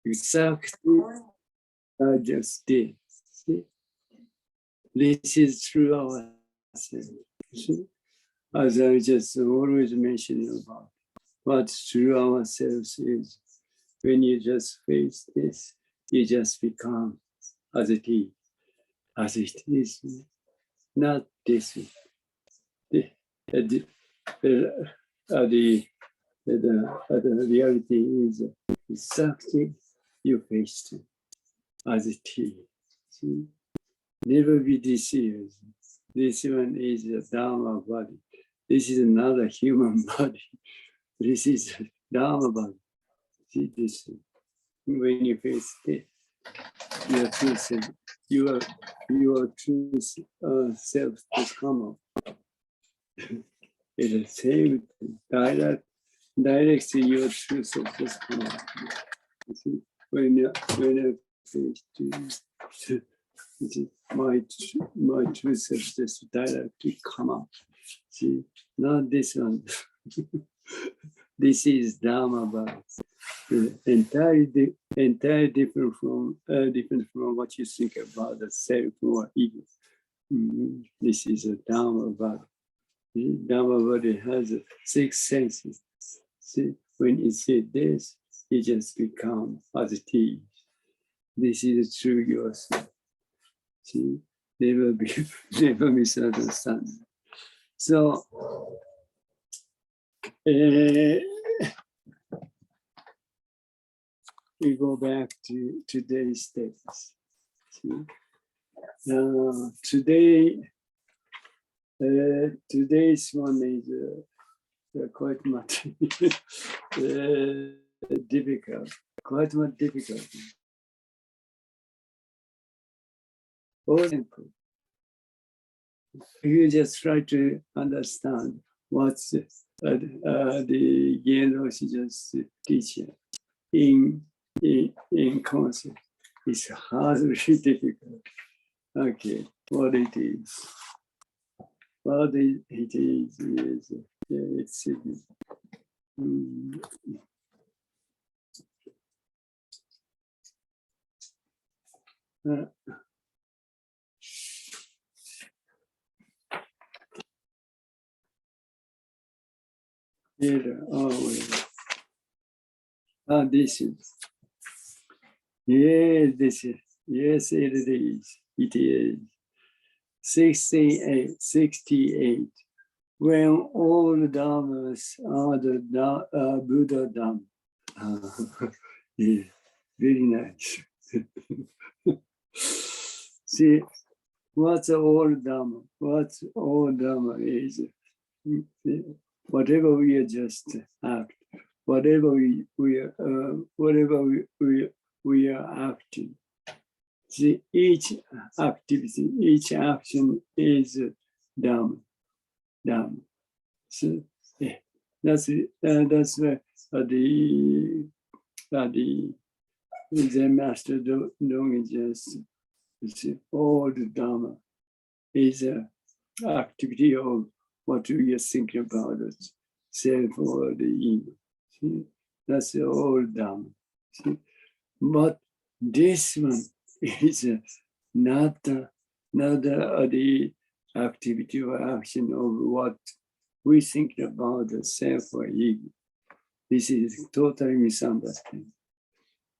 exactly I just did. See? This is true ourselves. As I just always mention about what's true ourselves is when you just face this, you just become as it is. As it is, not this. The reality is exactly you face it as it is. See? Never be deceived. This one is a Dharma body. This is another human body. This is a Dharma body. See this? When you face it, your true self, your true self just come up. It's the same directly your true self just come up. You see, when you face to my true self just directly come up. See, not this one. This is Dharma body. Entirely different from what you think about the self or ego. This is a Dharma body. The Dharma body has 6 senses. See, when you see this, it just becomes as it is. This is true yourself. See, never misunderstand. So, we go back to today's text. Today's one is quite much difficult. Quite much difficult. Or simple. You just try to understand what's the Jinen Roshi just teaching in concept. It's hardly difficult. Okay, what it is. What it is it's this is. Yes, this is. Yes, it is. It is. 68. When all the Dharmas are the Buddha Dharma. Yeah, very nice. See, what's all Dharma? What's all Dharma is? Whatever we are just act, whatever we are acting. See, each activity, each action is Dharma. So yeah, that's where the Zen Master Dogen just all the Dharma is an activity of what we are thinking about it, self or the ego. See, that's all Dharma. See, but this one is not the activity or action of what we think about the self or ego. This is totally misunderstanding.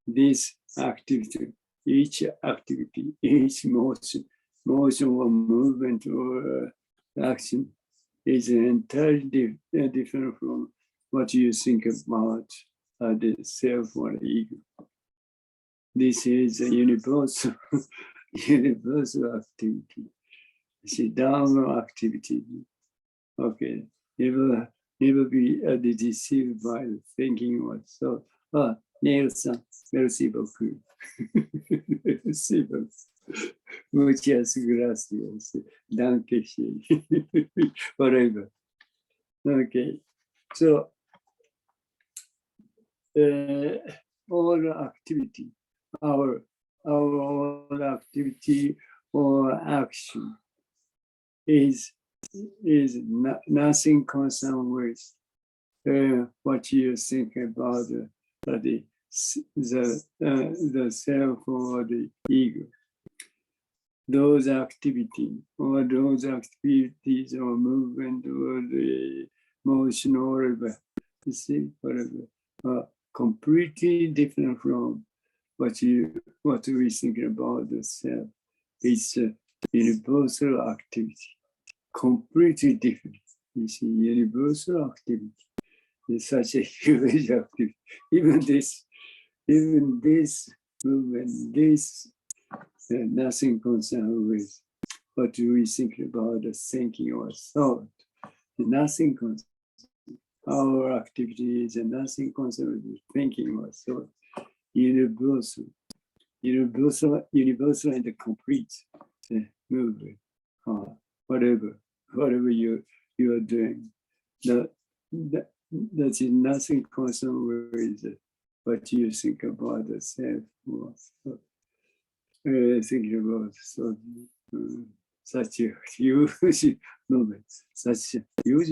This activity, each motion or movement or action is entirely different from what you think about the self or the ego. This is a universal activity. It's a Dharma activity. Okay, never be deceived by the thinking or so. Nelson, merci beaucoup. Merci beaucoup. Muchas gracias. Danke schön. Whatever. Okay, so all activity, our all activity or action is nothing concerned with what you think about the the self or the ego. Those activities or movement or the motion or whatever, you see, whatever, are completely different from what we think about the self. It's a universal activity, completely different. You see, universal activity is such a huge activity. Even this movement, nothing concerned with what we think about the thinking or thought. Nothing concerned. Our activities and nothing concerned with thinking or thought. Universal and complete movement. Whatever you are doing, that is nothing concerned with what you think about the self or thinking about such a huge movement, such a huge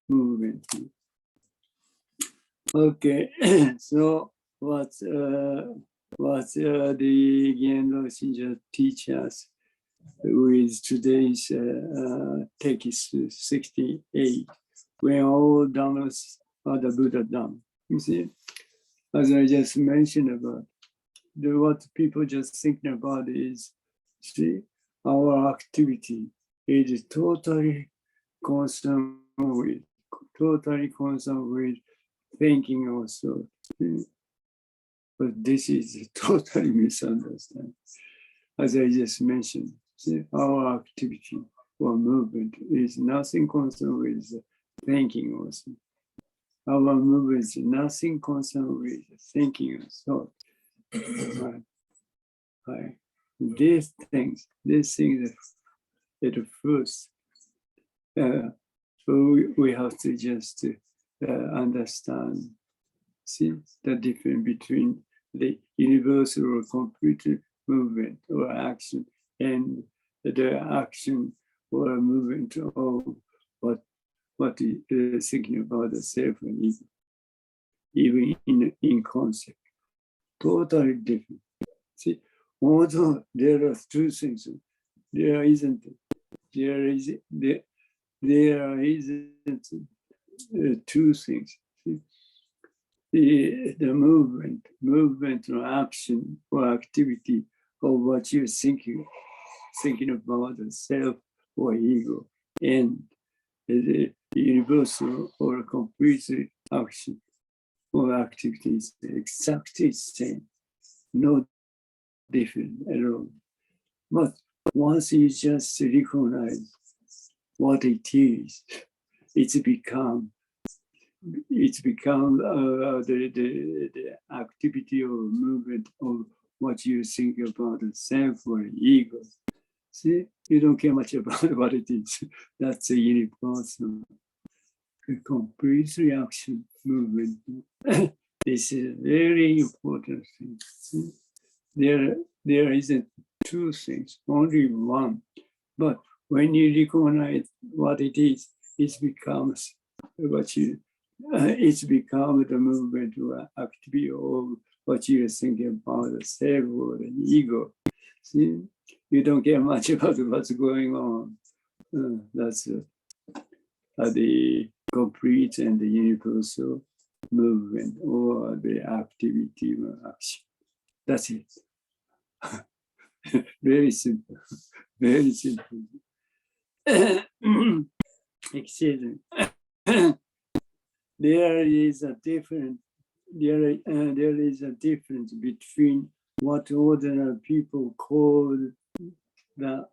movement. Okay, so what the Jinen Roshi teach us with today's text 68, when all Dharmas are the Buddha Dharma. You see, as I just mentioned about, what people just thinking about is, see, our activity is totally concerned with thinking also. But this is totally misunderstood. As I just mentioned, see, our activity or movement is nothing concerned with thinking also. Our movement is nothing concerned with thinking and thought. Right. These things at first, so we have to just understand, see the difference between the universal or complete movement or action and the action or movement of what is thinking about the self and ego, even in concept. Totally different. See, although there are two things, there isn't two things. See, the movement or action or activity of what you're thinking about the self or ego, and the universal or complete action or activities exactly the same, no different at all. But once you just recognize what it is, it's become the activity or movement of what you think about the self or ego. See, you don't care much about what it is. That's a universal, a complete reaction movement. This is a very important thing. See? There isn't two things, only one. But when you recognize what it is, it becomes it's become the movement or activity of what you're thinking about the self or the ego. See, you don't care much about what's going on. That's the complete and the universal movement or the activity or action. That's it. Very simple. Very simple. Excuse me. There is a difference between what ordinary people call the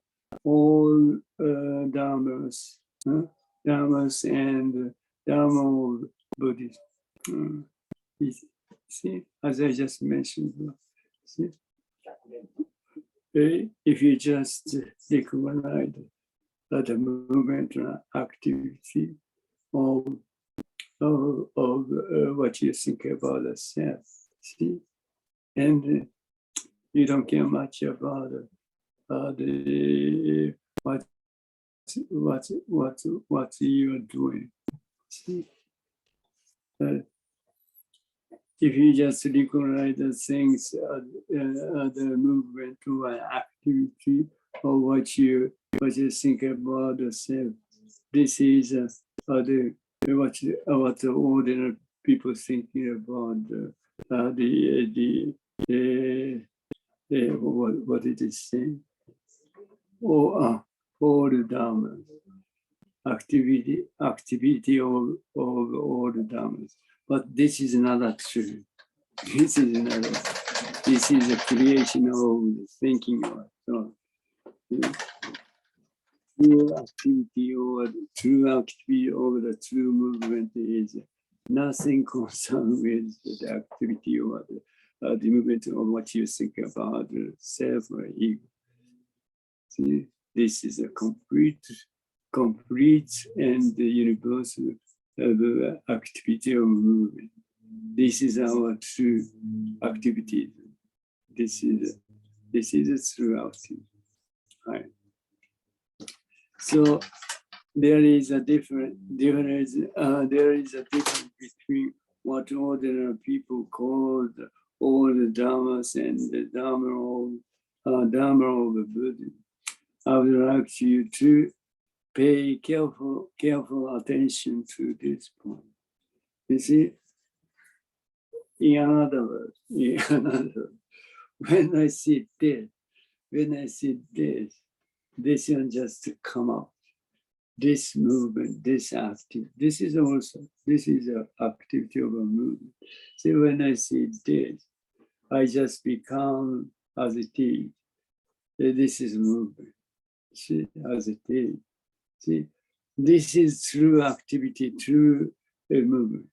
all Dharmas, Dharmas and Dharma of Buddhism. See, as I just mentioned, see, if you just recognize the movement and activity of what you think about the self, see, and you don't care much about what you are doing. See, if you just recognize the things, the movement or activity, or what you think about the self, this is what the ordinary people thinking about what it is saying, or all the dharmas, activity of all the dharmas. But this is not true. This is a creation of thinking of thought. True activity or the true movement is nothing concerned with the activity or the movement of what you think about the self or ego. See, this is a complete and universal activity of movement. This is our true activity. This is a true activity. Right. So there is a difference between what ordinary people call all the dharmas and the dharma of the Buddha. I would like you to pay careful attention to this point. You see, in another word, when I see this, this one just come out. This movement, this activity, this is an activity of a movement. See, when I see this, I just become as it is. This is movement. See, as it is. See, this is true activity, true movement.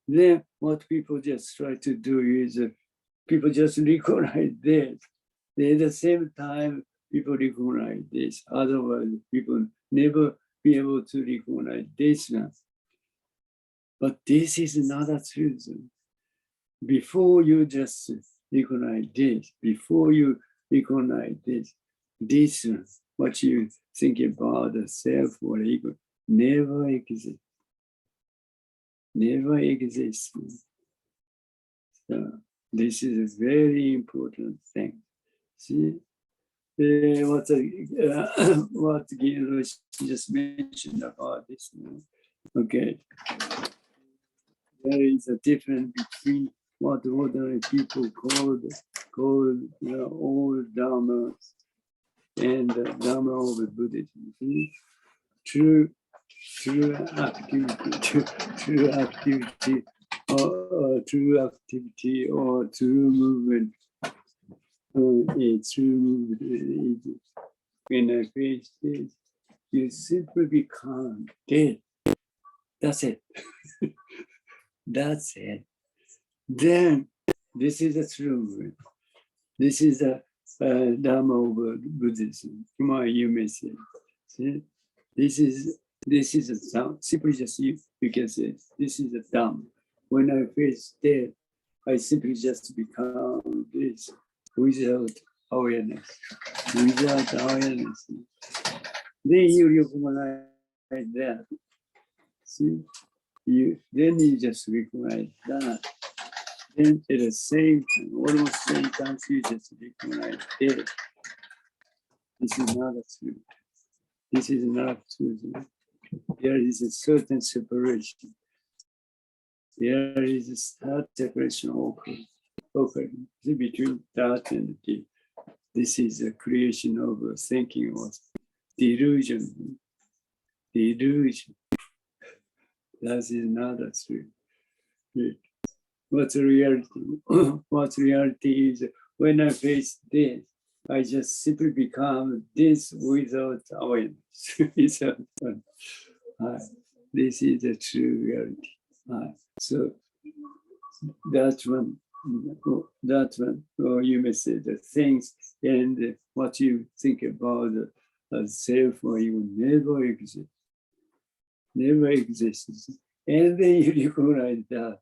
Then what people just try to do is people just recognize this. At the same time, people recognize this. Otherwise, people never be able to recognize this one. But this is not a truth. Before you just recognize this, before you recognize this one, what you think about the self or ego, never exists. Never exists. So this is a very important thing. See, what Jinen Roshi just mentioned about this. Okay, there is a difference between what ordinary people call all dharmas and the dharma of the Buddhism. See? True activity or true movement. True movement. When I face this, you simply become dead. That's it. That's it. Then this is a true movement. This is a Dharma of Buddhism. You may say. See? This is a Dharma. Simply just you can say this is a Dharma. When I face death, I simply just become this without awareness. Without awareness. Then you recognize that. See? Then you just recognize that. Then at the same time, almost same time, you just recognize death. This is not a truth. This is not truth. There is a certain separation. There is a start separation occurring between that and the. This is a creation of a thinking of delusion. Delusion. That is not a truth. What's reality? What reality is when I face this, I just simply become this without awareness. This is the true reality. So that one, or you may say the things and what you think about self or you never exist. Never exists. And then you recognize that.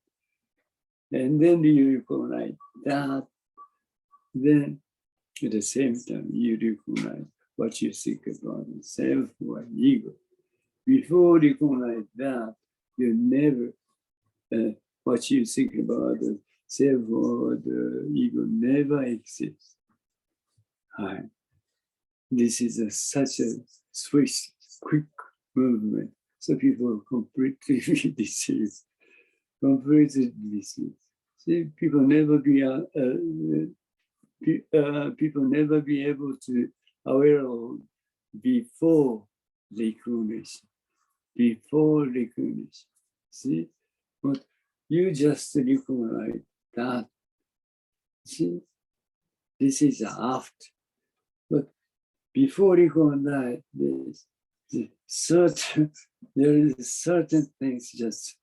And then you recognize that. Then at the same time, you recognize what you think about self or ego. Before you recognize that, you never what you think about the self or the ego never exists. Right. This is such a swift, quick movement. So people are completely deceived. Completely deceived. See, people never be people never be able to aware of before recognition. Before recognition. See, but you just recognize that. See, this is after. But before recognize this, there is certain things just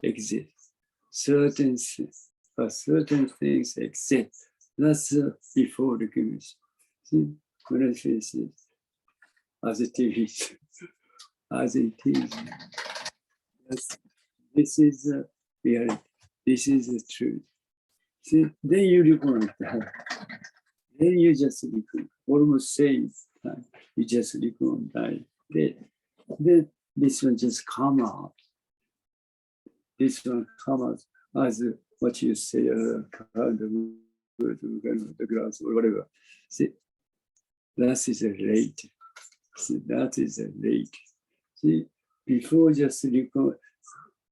exist. Certain things exist. That's before recognition. See, when I face it as it is, as it is. This is the reality. This is the truth. See, then you recognize that. Then you just recognize, almost same time, you just recognize. Then this one just come out. This one come out as what you say, the grass or whatever. See, that is a rate. See, that is a rate. See, before just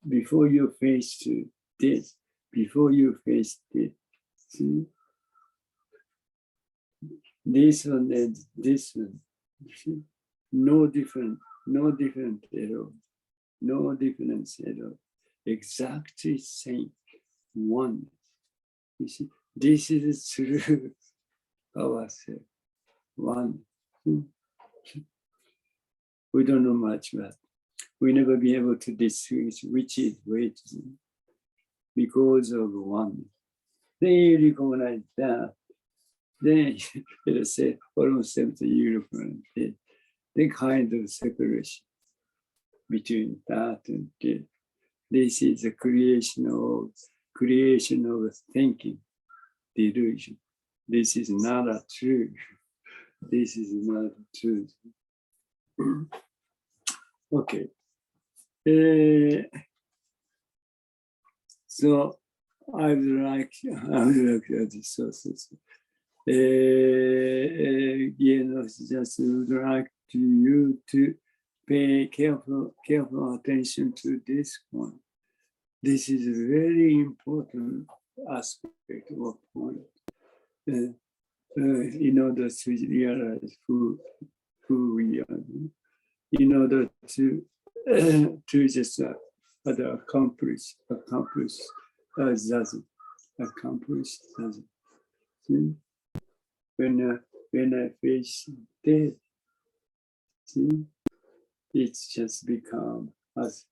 before you face to this, before you face this, see, this one and this one, see? No different error, no difference at all. Exactly same one. You see, this is true ourselves. One. We don't know much, but we never be able to distinguish which is which because of one. Then you recognize that. Then let us say almost empty uniform. The kind of separation between that and this. This is a creation of thinking, delusion. This is not a truth. This is not a truth. Okay. So I would like this sources. Just would like you to pay careful attention to this one. This is a very important aspect of point. In order to realize who we are, in order to just accomplish doesn't. See? When I face death, see, it's just become as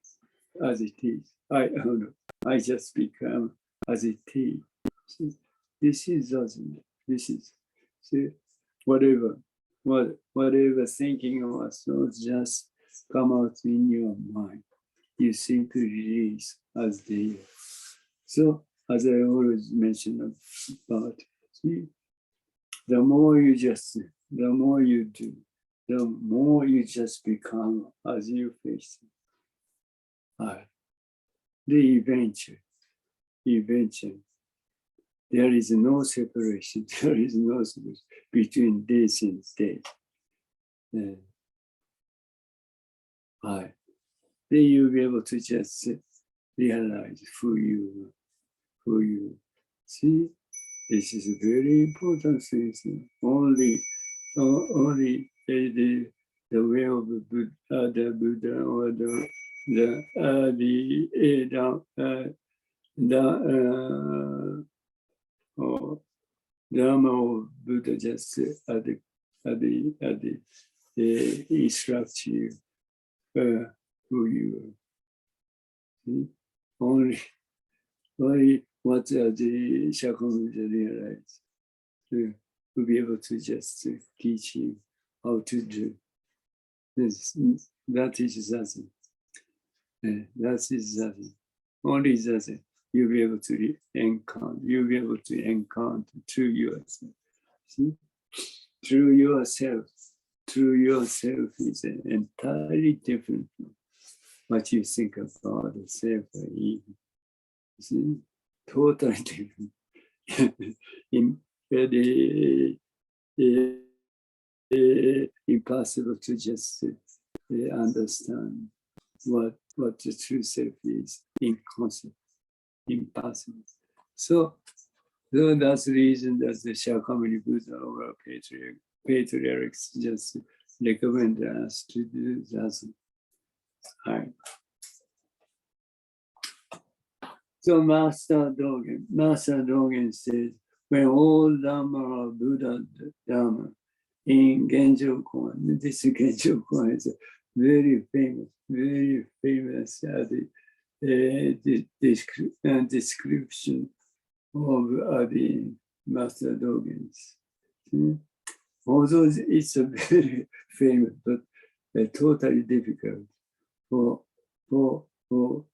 it is. I just become as it is. See, this is doesn't. This is, see, whatever thinking of us, just come out in your mind. You simply release as they are. So, as I always mention about, see, the more you do, the more you just become as you face it. Eventually, there is no separation. There is no separation between this and that. Then you'll be able to just realize who you see. This is a very important thing. Only the way of the Buddha or the Dharma of Buddha just instruct you who you are. Only what the Shakyamuni realized to be able to just teach him how to do. That is Zazen. That is Zazen. Only Zazen. You'll be able to encounter. You'll be able to encounter through yourself. See? Through yourself. Through yourself is entirely different from what you think about the self or ego. See? Totally different. Very impossible to just understand what the true self is in concept. Impossible. So that's the reason that the Shakyamuni Buddha or patriarchs just recommend us to do that. Right. So Master Dogen says, when all Dharma are Buddha Dharma in Genjo Koan, this Genjo Koan is very famous description of the Master Dogen's. Although it's a very famous, but totally difficult for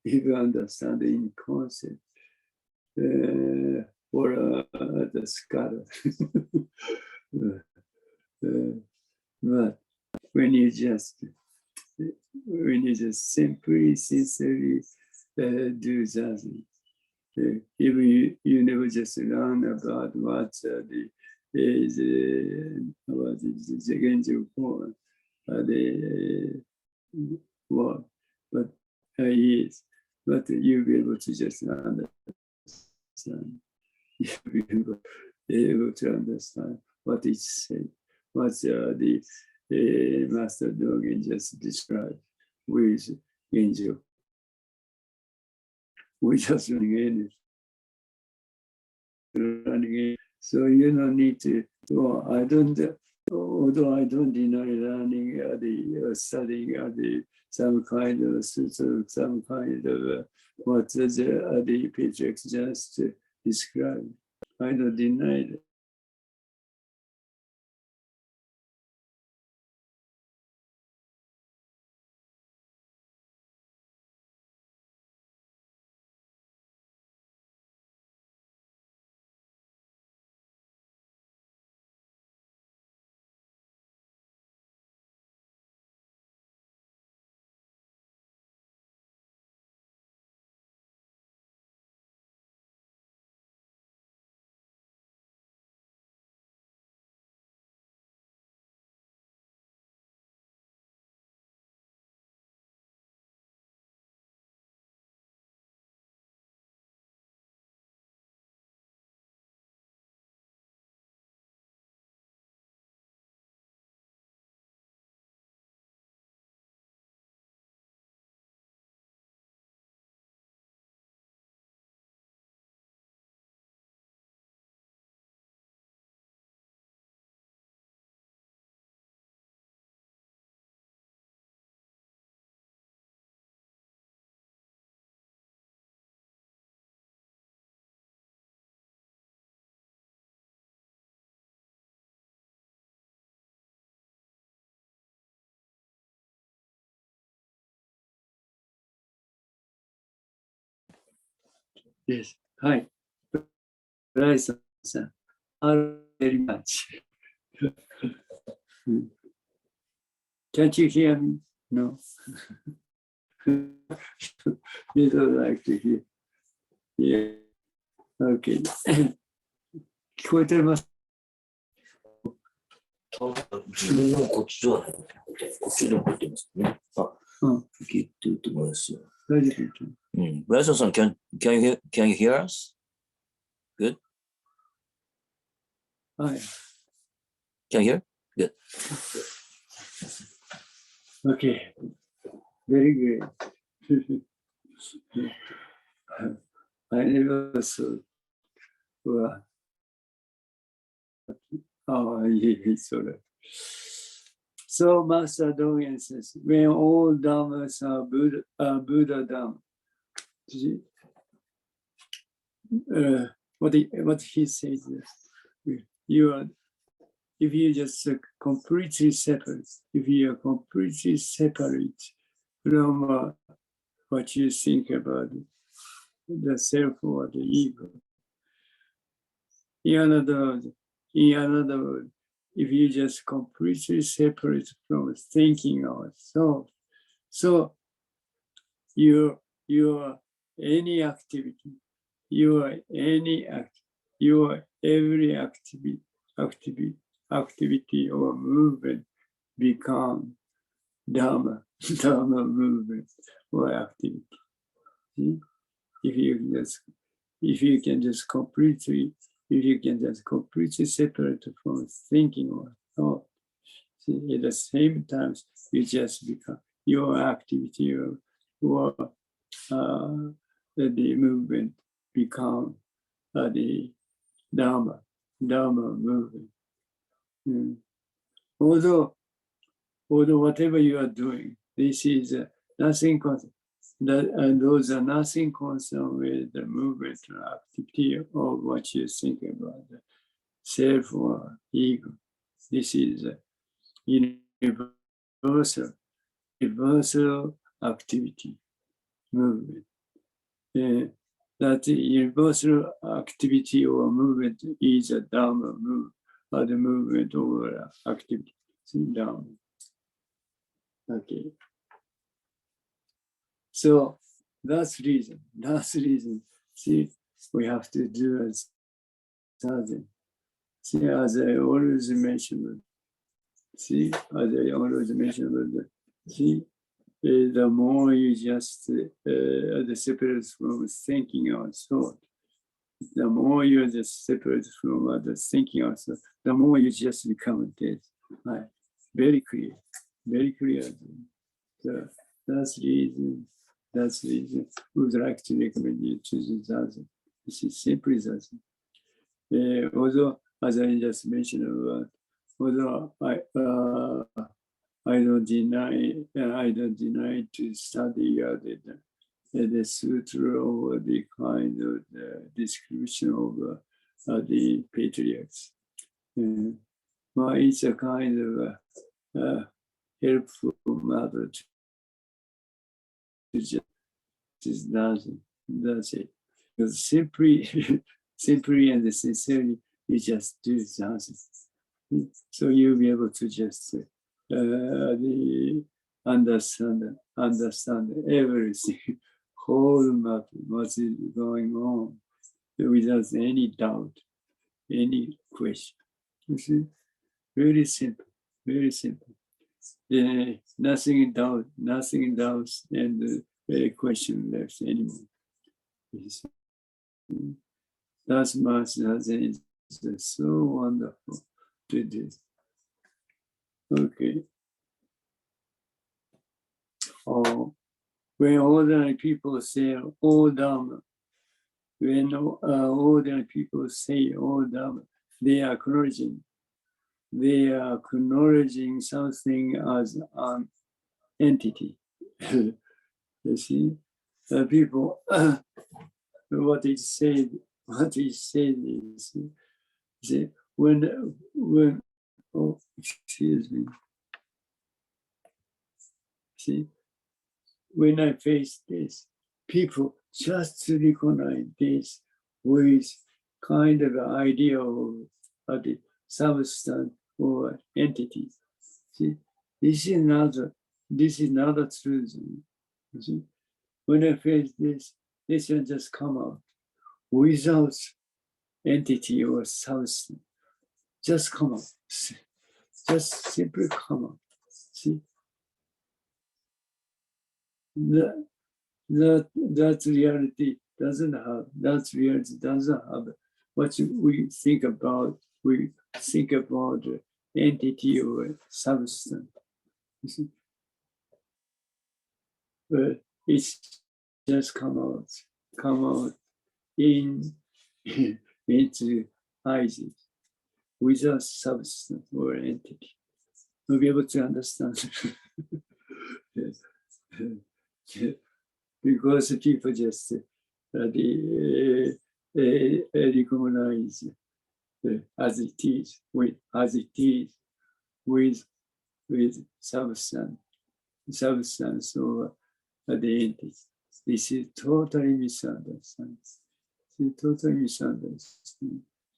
even understanding concept for the scholar. But when you just simply, sincerely do that, even you never just learn about what the Genjo Koan, the what, but is, but you'll be able to just understand. You'll be able to understand what it said, what the Master Dogen just described with Genjo. We just running in. So you don't need to. Well, although I don't deny learning studying some kind of some kind of what the patriarchs just described. I don't deny it. Yes. Hi. Right-san. Very much. Can't you hear me? No. You don't like to hear. Yeah. Okay. 聞こえてます。自分のこっちはこっちでも入ってますね。あ、聞いてると思いますよ。大丈夫。ブライソンさん、can you hear us? Good? はい。Can you hear? Good. Okay. Very great. I never saw. Well, sorry. So Master Dogen says, when all Dharmas are Buddha Dharma. What he says is, if you just completely separate, if you are completely separate from what you think about the self or the ego. In another word, if you just completely separate from thinking of self, so your any activity, your any act, your every activity or movement become Dharma, Dharma movement or activity. See? If you can just completely separate from thinking or thought, see, at the same time, you just become your activity or the movement become the Dharma movement. Mm. Although whatever you are doing, this is nothing concerned. And those are nothing concerned with the movement or activity or what you think about the self or ego. This is universal activity movement. That universal activity or movement is a Dharma move, or the movement or activity. See, Dharma. Okay. So that's reason. See, we have to do as Zazen. See, as I always mentioned, see, the more you just separate from thinking or thought, the more you just separate from the thinking or thought, the more you just become dead. Right? Very clear. So that's reason. We would like to recommend you choose Zazen. This is simply Zazen. Although, as I just mentioned, although I don't deny to study the sutra or the kind of the description of the patriarchs. But it's a kind of helpful matter to just that's it. Because simply and sincerely, you just do Zazen. So you'll be able to just understand everything, whole matter, what is going on, without any doubt, any question. You see, very simple. Nothing doubts, and question left anymore. That's much Zazen is so wonderful to do. Okay. When ordinary people say all Dharma, they are acknowledging something as an entity. You see, people, what is said is, see, when oh, excuse me. See, when I face this, people just recognize this with kind of idea of the substance or entity. See, this is not a truth. You see, when I face this will just come out without entity or substance. Just come out. Just simply come out. See, that reality doesn't have what we think about. We think about entity or substance. You see? But it's just come out into eyes without substance or entity. We'll be able to understand. Yes. Because people just recognize as it is with substance or the entity. This is totally misunderstanding.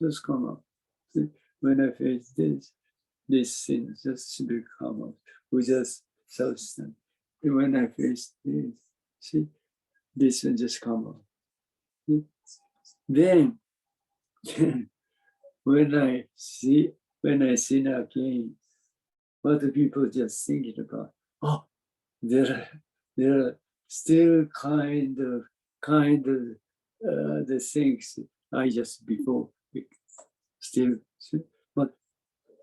Just come up. See, when I face this thing just should come out with just substance. And when I face this, see, this will just come out. See? Then when I sin again, what do people just thinking about? Oh, there are still kind of the things I just before still, but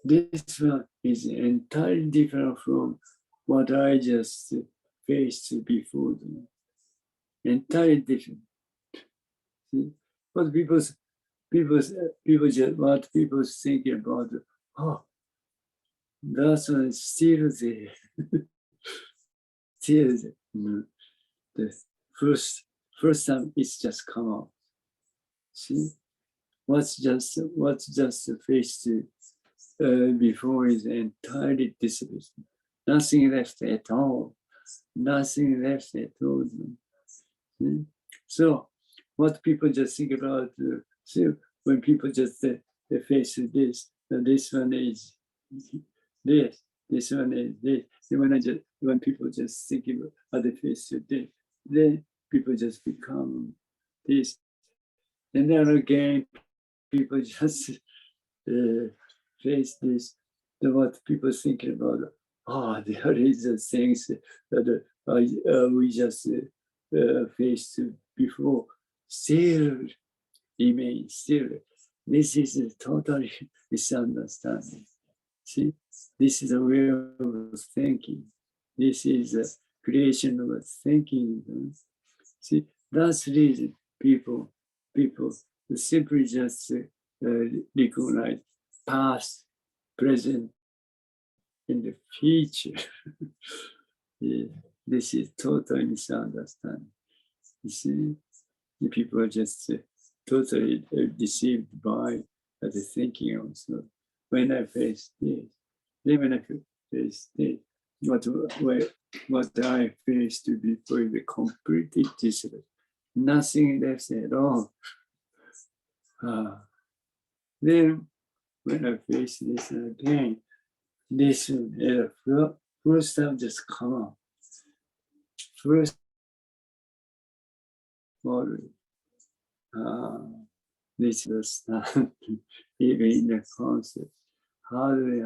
this one is entirely different from what I just faced before. Entirely different. See? But people just what people thinking about. Oh, that's one is still there. Still there. The first time it's just come out. See, what's just faced before is entirely disappeared. Nothing left at all. Nothing left at all. See? So, what people just think about, when people just they face this one is this one is this. When people just think about the face this, then people just become this. And then again, people just face this. What people thinking about? Oh, there is the things that we just faced before. Still remains. Still, this is a totally misunderstanding. See, this is a way of thinking. This is a creation of thinking. See, that's the reason people simply just recognize past, present, and the future. Yeah, this is totally misunderstanding. You see, the people are just totally deceived by the thinking also. When I face this, then when I face this, what I faced before is completely different. Nothing left at all. Then when I face this again, this first time just come out. First model. This is even in the concept. How do we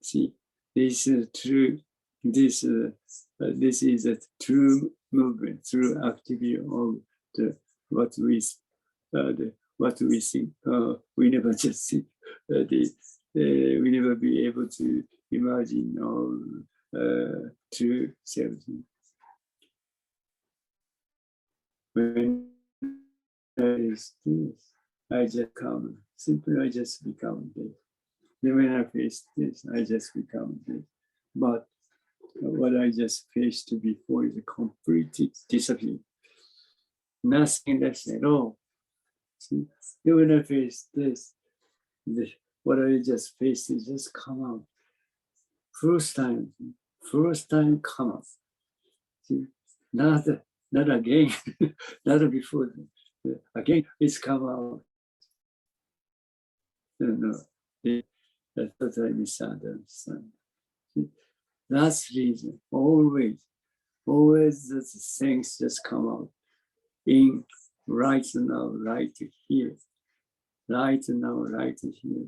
see? This is true. This is a true movement, true activity of what we think. We never just think. We never be able to imagine or true self. When is this? I just come. Simply, I just become this. Then when I face this, I just become this. But what I just faced before is a completely disappear. Nothing left at all. See? Then when I face this, what I just faced is just come out. First time come out. See? Not again, not before. Again, it's come out. No, that's totally misunderstand. That's the reason. Always the things just come out in right now, right here. Right now, right here.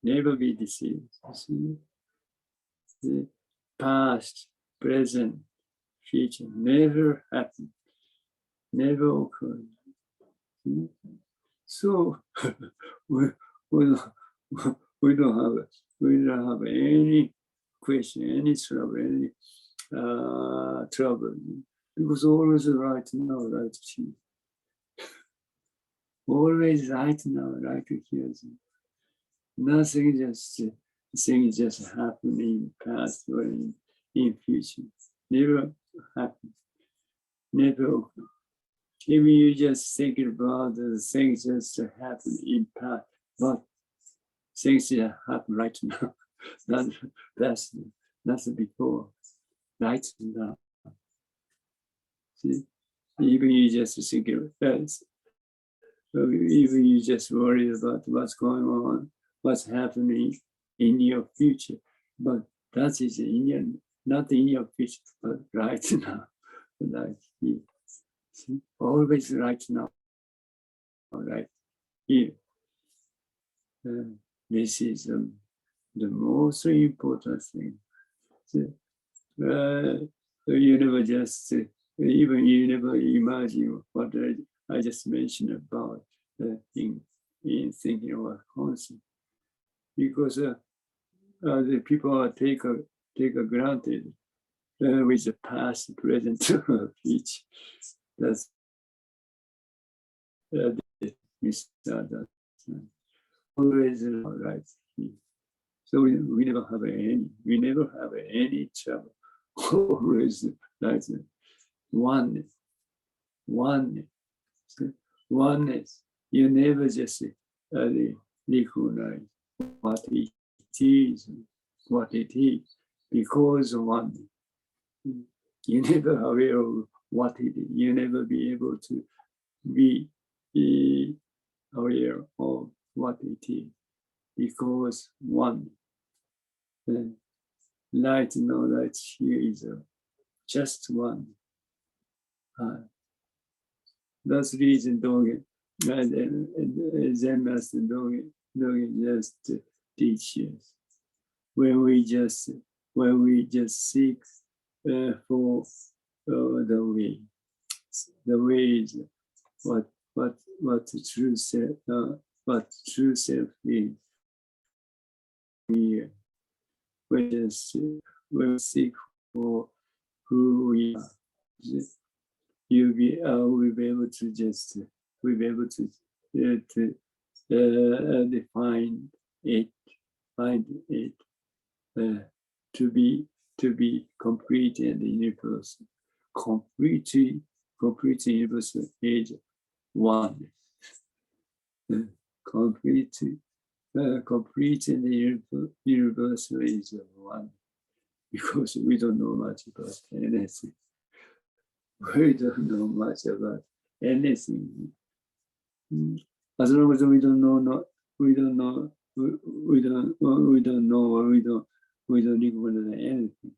Never be deceived. See? The past, present, future never happen, never occur. So we don't have any question, any trouble, because always right now, right here. Always right now, right here. Nothing just happen in past or in future. Never happen. Never occur. Even you just think about the things just happen in past, but things that happen right now. Not past, nothing before. Right now. See? Even you just think of that. Even you just worry about what's going on, what's happening in your future, but that is not in your future, but right now, like here. See? Always right now. right here. This is the most important thing. So, you never just, even you never imagine what I just mentioned about in thinking about concept, because the people are take a granted with the past, present of each. That's misunderstanding. Always right here. So we never have any trouble. Always like oneness. Oneness. You never just recognize what it is, because oneness. You never aware of what it is. You never be able to be aware of what it is, because one. Light knowledge here is just one. That's the reason Dogen and Zen Master Dogen just teach us. When we just seek for the way is what true self is. We seek for who we are. We'll be able to just define it, find it to be complete and universal. Completely universal is one. Complete and universal is one, because we don't know much about anything. We don't know much about anything. As long as we don't know, we don't recognize anything.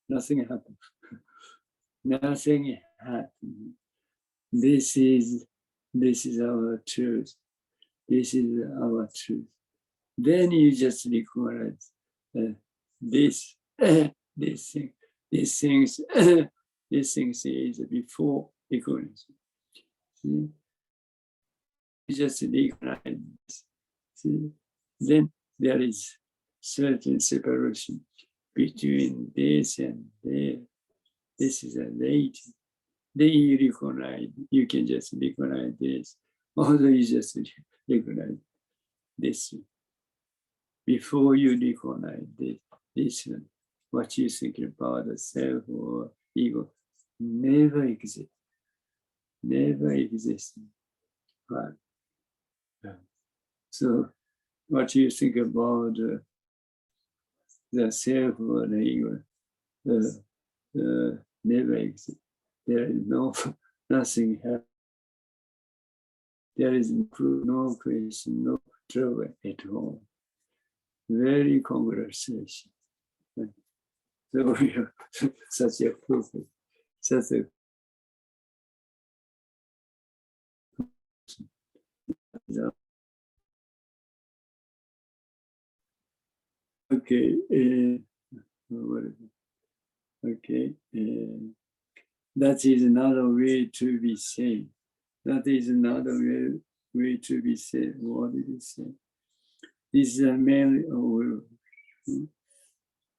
Nothing happens. Nothing happens. This is our truth. This is our truth. Then you just recognize this thing. These things is before recognition. See? You just recognize this. See? Then there is certain separation between this and there. This is a later. Then you can just recognize this. Although you just recognize this. Before you recognize this one, what you think about the self or ego never exists. Never exists. Right. So what you think about the self or the ego never exists. There is nothing happens. There is no question, no trouble at all. Very conversation. So we are such a perfect, such a okay. Okay. That is another way to be seen. That is another way to be seen. What did he say? This is a mainly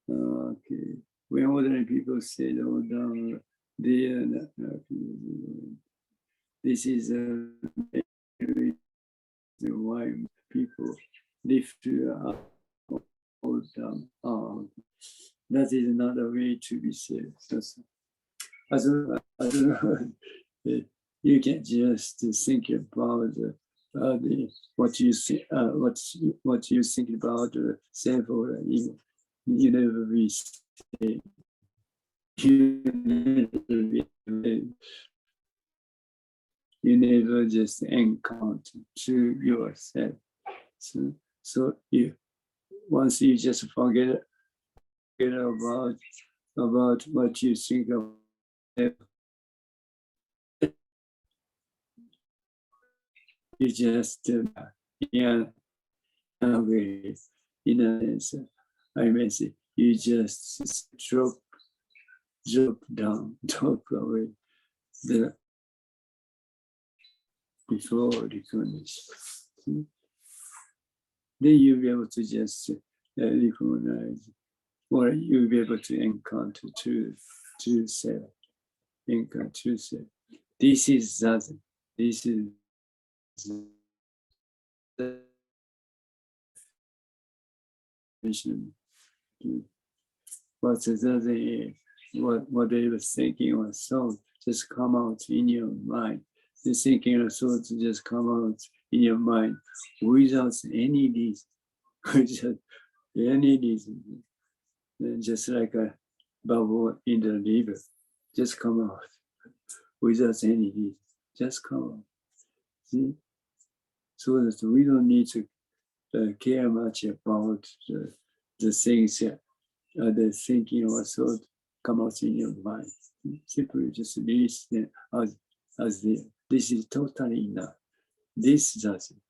okay. When ordinary people say down, this is why people lift up all down. That is another way to be said. I don't know. You can just think about what you think about self or ego. You never be said. You never just encounter to yourself. So once you just forget about what you think of, you just, yeah, way, in a sense, I may say, you just drop down, drop away the before recognition. Then you'll be able to just recognize, or you'll be able to encounter true self, encounter true self. This is Zazen. This is the definition. What Zazen is, what they were thinking or thought just come out in your mind. The thinking or thoughts just come out in your mind without any reason. Without any reason. Just like a bubble in the river, just come out without any reason. Just come out. See? So that we don't need to care much about the things that the thinking or thought come out in your mind. Simply just release them as they. This is totally enough. This doesn't.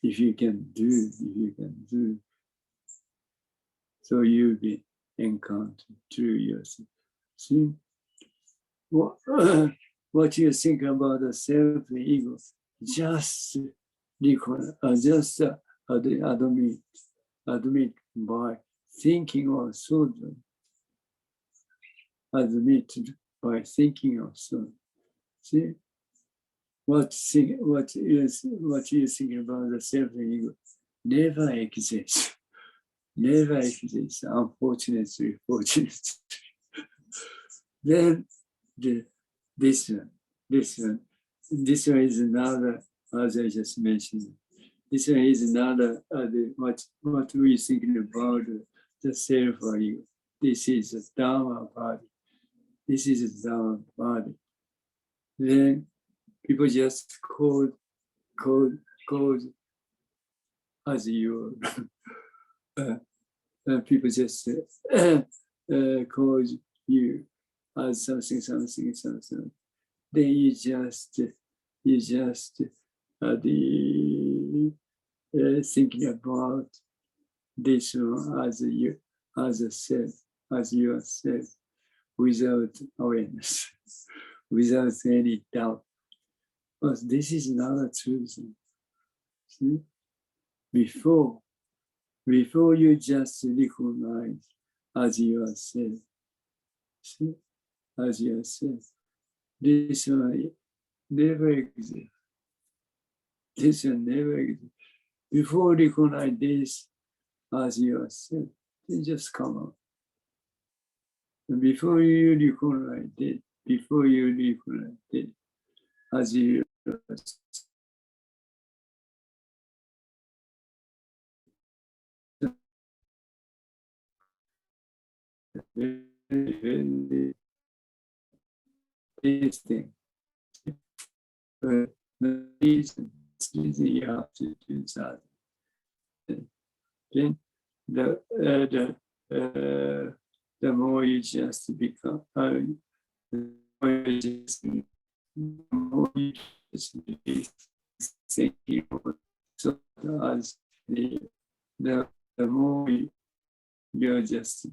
If you can do, so you'll be encountered through yourself. See, what you think about the self and ego, just admit by thinking or thought, admit by thinking or thought. See, what you think about the self and ego never exists. Never exists, unfortunately, fortunately. Then this one is another, as I just mentioned. This one is another what we thinking about the self or ego. This is a Dharma body. This is a Dharma body. Then people just call as you. People just call you as something. Then you just thinking about this one as a self, as yourself, without awareness, without any doubt. But this is not a truth. See? Before you just recognize as yourself, see? As yourself, this one never exists. This one never exists. Before you recognize this as yourself, it just come out. And before you recognize it, as you this thing. But the reason you have to do that. Then the more you just become, the more you just be thinking. So as the more you're just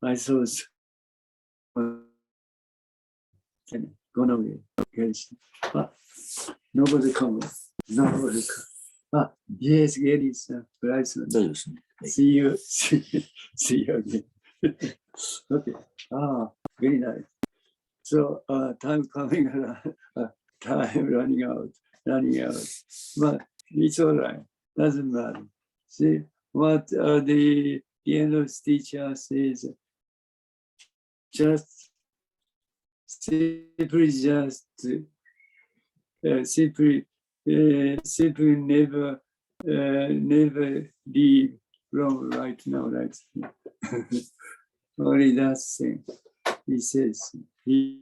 I saw gone away. Nobody comes. Nobody comes. Yes, get it, price. See you. See you again. Okay. Very nice. So time coming around, time running out. But it's all right. Doesn't matter. See what the English teacher says. Just simply never leave from right now, right now. Only that thing. He says, he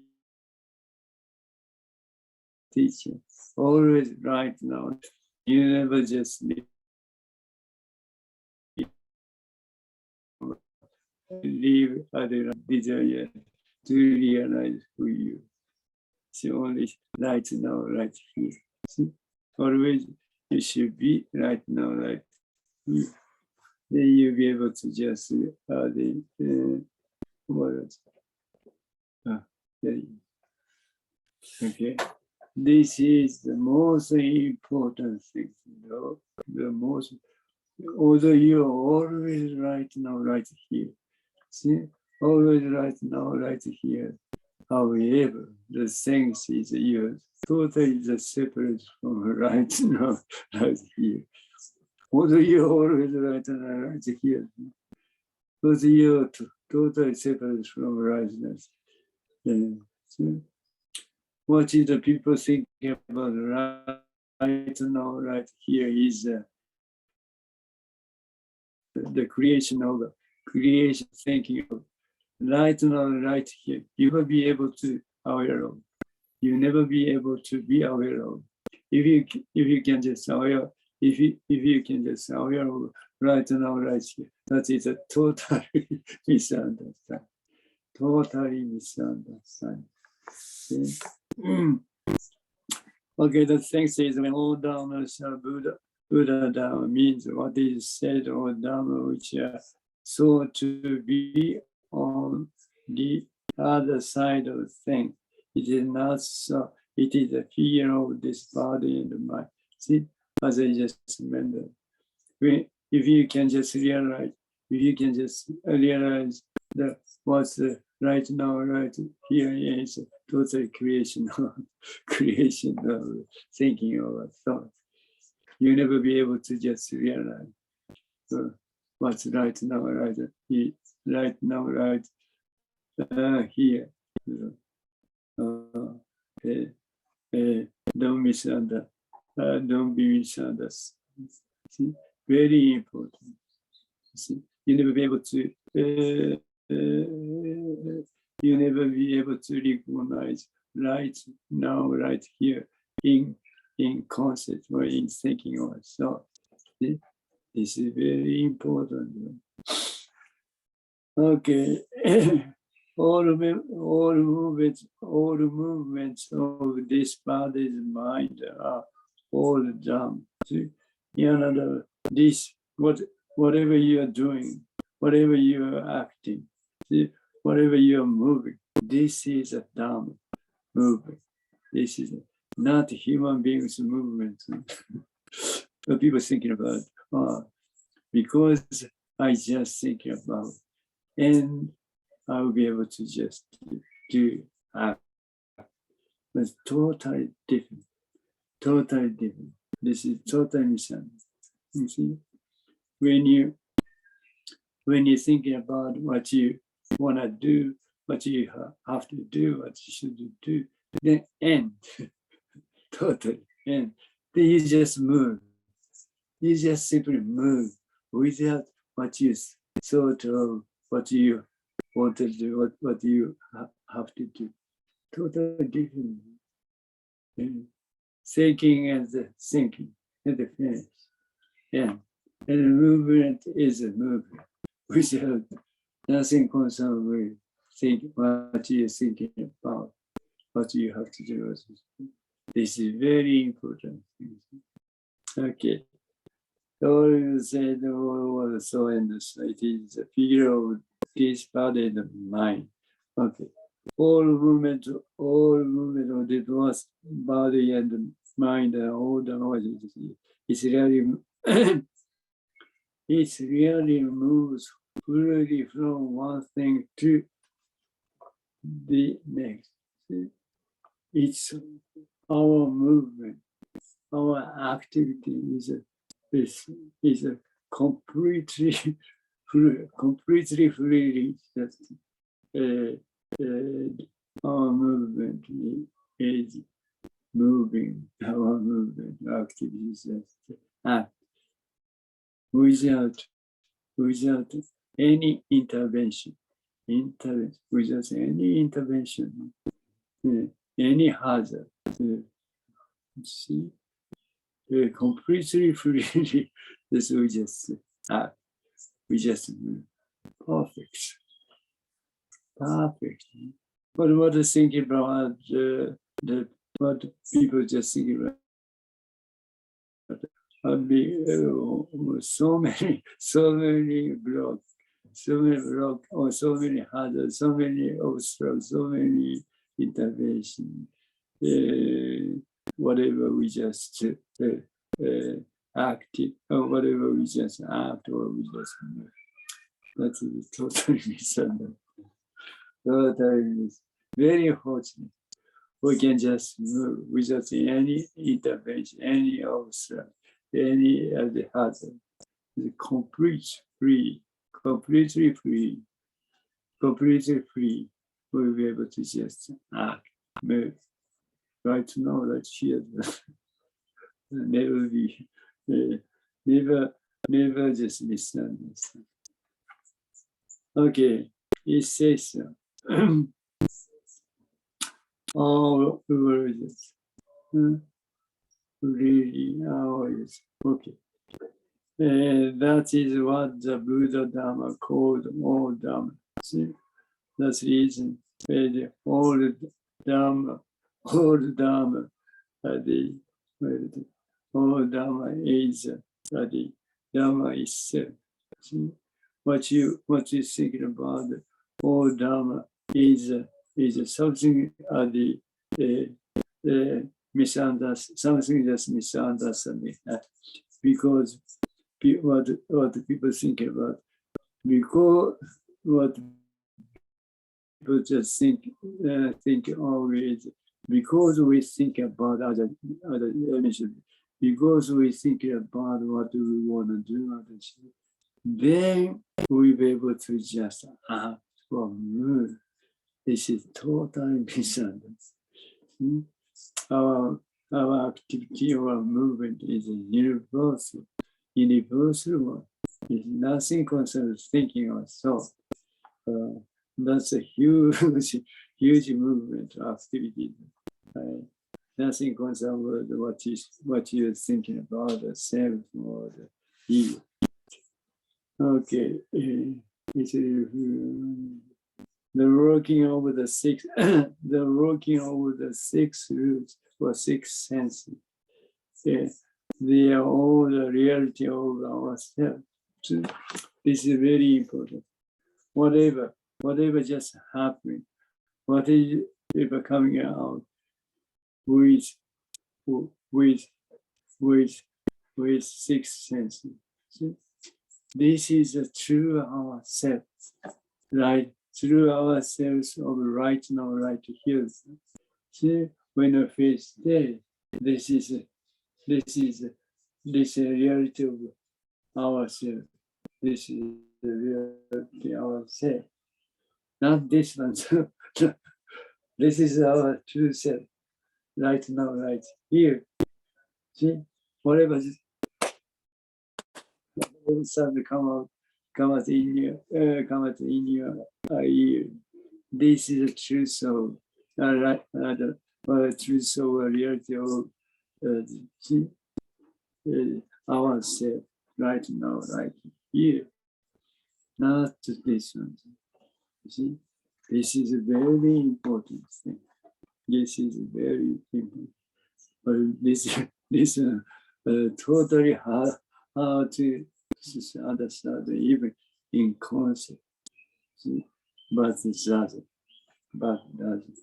teaching always right now. You never just leave other desire to realize who you are. See, only right now, right here. See, always you should be right now, right here. Then you'll be able to just okay. This is the most important thing, the most, although you're always right now, right here. See, always right now, right here. However, the things is you're totally separate from right now, right here. Although you're always right now, right here. Because you're totally separate from rightness. See? What is the people thinking about right now, right here is the creation of the creation thinking of right now, right here. You will be able to aware of. You never be able to be aware of. If you can just aware, if you can just aware of right now, right here, that is a totally misunderstanding. Totally misunderstanding. Okay, the thing is when all dharmas are Buddha Dharma means what is said or Dharma which are sought to be on the other side of the thing. It is not so, it is a fear of this body and the mind. See, as I just mentioned, if you can just realize, that what's right now, right here is total creation of thinking of a thought. You never be able to just realize what's right now, right here, here. Don't misunderstand. Don't be misunderstood. See, very important. See, you never be able to. You never be able to recognize right now, right here, in concept or in thinking or thought. See? This is very important. Okay. all movements of this body's mind are all done. See? In other this whatever you are doing, whatever you are acting, see? Whatever you are moving, this is a Dharma movement. This is not human beings' movement. But people thinking about, because I just think about, and I will be able to just do act. It's totally different. Totally different. This is totally misunderstood. You see, when you're thinking about what you want to do, what you have to do, what you should do, then end. Totally end. Then you just move. You just simply move without what you thought of, what you want to do, what you have to do. Totally different. Thinking and the thinking and the finish. Yeah. And the movement is a movement. Without nothing concerned with what you're thinking about, what you have to do. This is very important. Okay. All you said was so endless. It is a figure of this body and mind. Okay. All movement of the body and mind and all the knowledge. It's really, it really moves freely from one thing to the next. It's our movement, our activity is a completely freely just our movement is moving, our movement activity is just act without any intervention, without any intervention, any hazard. See, completely freely, this we just act, we just move. Perfect. What is thinking about what people just thinking about? So many blocks, or so many hazards, so many obstacles, so many interventions. Whatever we just acted, or whatever we just act, or we just move. That's totally misunderstood. Totally very fortunate. We can just move without any intervention, any obstacle, any of the hazard. It's completely free. We'll be able to just act, move. Right now, that here, never just misunderstand. Okay, it says all words. Really, okay. That is what the Buddha Dharma called all Dharma. See, that's the reason all Dharma, all Dharma is the Dharma itself. See, what you thinking about all Dharma is something something just misunderstanding, because what people think about, because what people just think always, because we think about other because we think about what we want to do, then we'll be able to just act or move. This is totally misunderstood. Our activity or movement is universal one. It's nothing concerns thinking or thought. That's a huge movement activity. Nothing concerns what you're thinking about the self or the ego. Okay, the working over the six roots or six senses. They are all the reality of ourselves. This is very important. Whatever just happening, whatever coming out with six senses. See? This is a true ourselves, right? Through ourselves of right now, right here. See, when we face day, this is reality of ourselves. This is the reality of ourselves. Not this one. This is our true self, right now, right here. See, whatever sound come out in your ear. This is the true soul, true soul reality of ourselves right now, right here. Not this one. You see, this is a very important thing. This is very important. But this totally hard to understand, even in concept. See? But it doesn't. But it doesn't.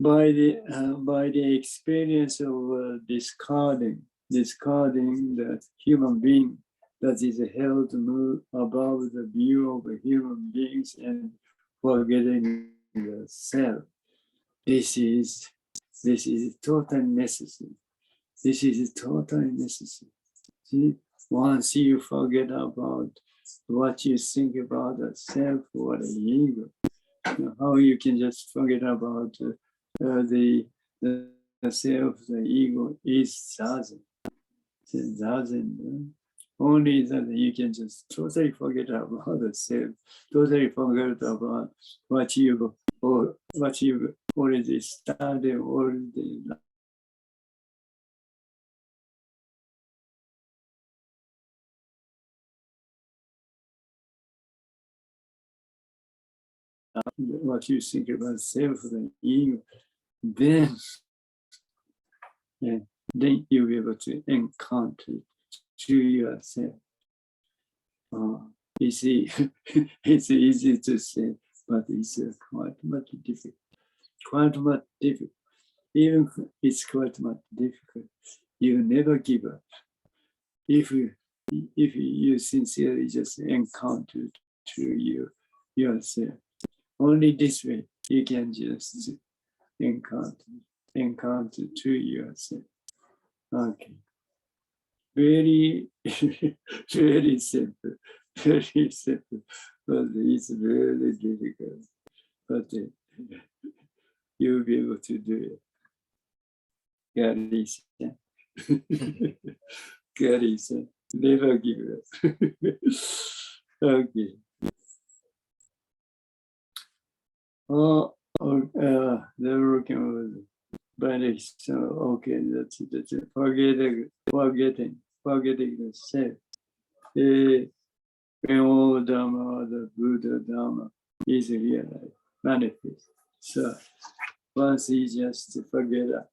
By the experience of discarding that human being that is held above the view of human beings and forgetting the self. This is totally necessary. This is totally necessary. See, once you forget about what you think about the self or the ego, how you can just forget about the self, the ego is zazen. Zazen. Only that you can just totally forget about the self, totally forget about what you've already studied, already what you think about self, the ego, then you'll be able to encounter to yourself. You see, it's easy to say, but it's quite much difficult. Quite much difficult. Even it's quite much difficult. You never give up. If you sincerely just encounter to yourself, only this way you can just encounter to yourself. Okay. Very, very simple, very simple, but it's very difficult. But you'll be able to do it. Gary-san. Gary-san, never give up. Okay. They're working with but so okay, that's it. Forgetting the self. When all Dharma, the Buddha Dharma is realized, manifest. So once you just forget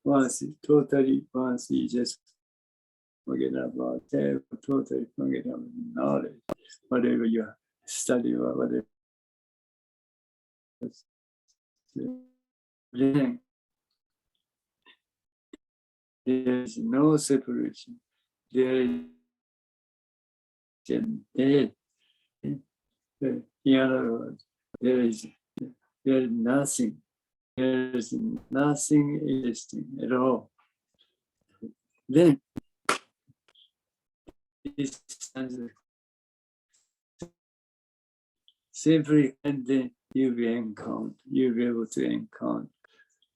once you just forget about self, totally forget about knowledge, whatever you study or whatever. Then there is no separation. There is dead. In other words, there is nothing. There is nothing existing at all. Then this simply, and then you'll be able to encounter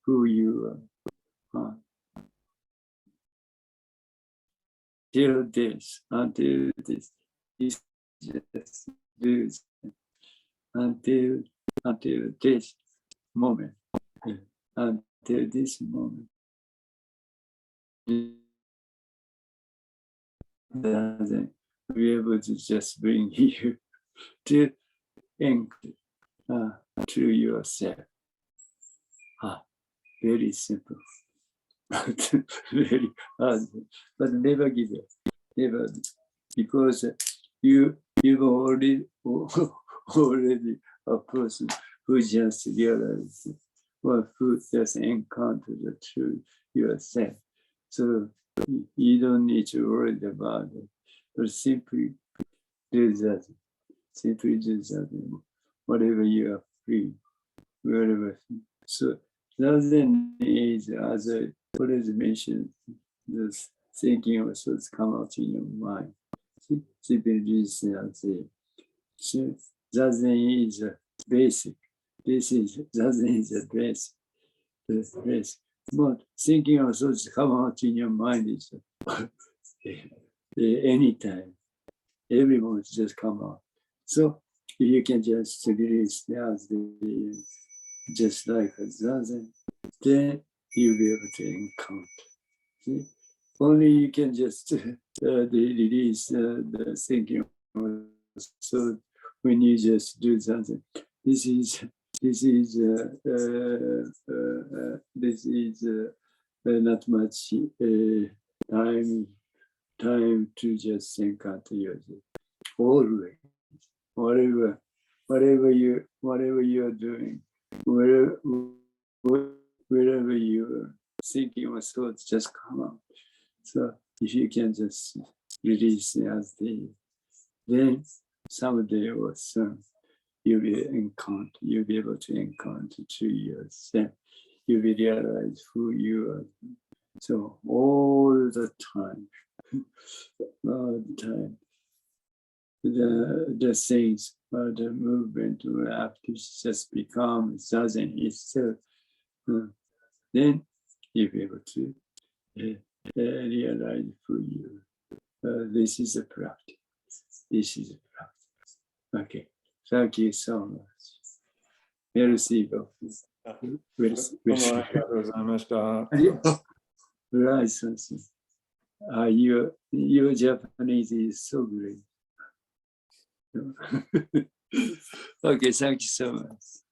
who you are. Until this is just this until this moment, until this moment. Then be able to just bring you to to yourself. Very simple. Very hard, but never give up. Never, because you've already a person who just realized or who just encountered the truth yourself. So you don't need to worry about it, but simply do that. Simply do that. Whatever you are free, wherever. So Zazen is, as what is mentioned, this thinking of thoughts come out in your mind. Simply say, so Zazen is basic. Zazen is the basic. The basic. But thinking of thoughts come out in your mind is anytime. Everyone just come out. So you can just release as just like a zazen, then you'll be able to encounter. See? Only you can just release the thinking. So when you just do zazen, this is not much time to just encounter yourself. Always. whatever you're doing, wherever you're thinking or thoughts just come out. So if you can just release as they, then someday or soon you'll be able to encounter to yourself. You will realize who you are. So all the time, the things, the movement or activities just become zazen itself. Then you'll be able to realize who you are. This is a practice. This is a practice. Okay. Thank you so much. Merci beaucoup. どうもありがとうございました。Right, Sansi. Your Japanese is so great. Okay, thank you so much.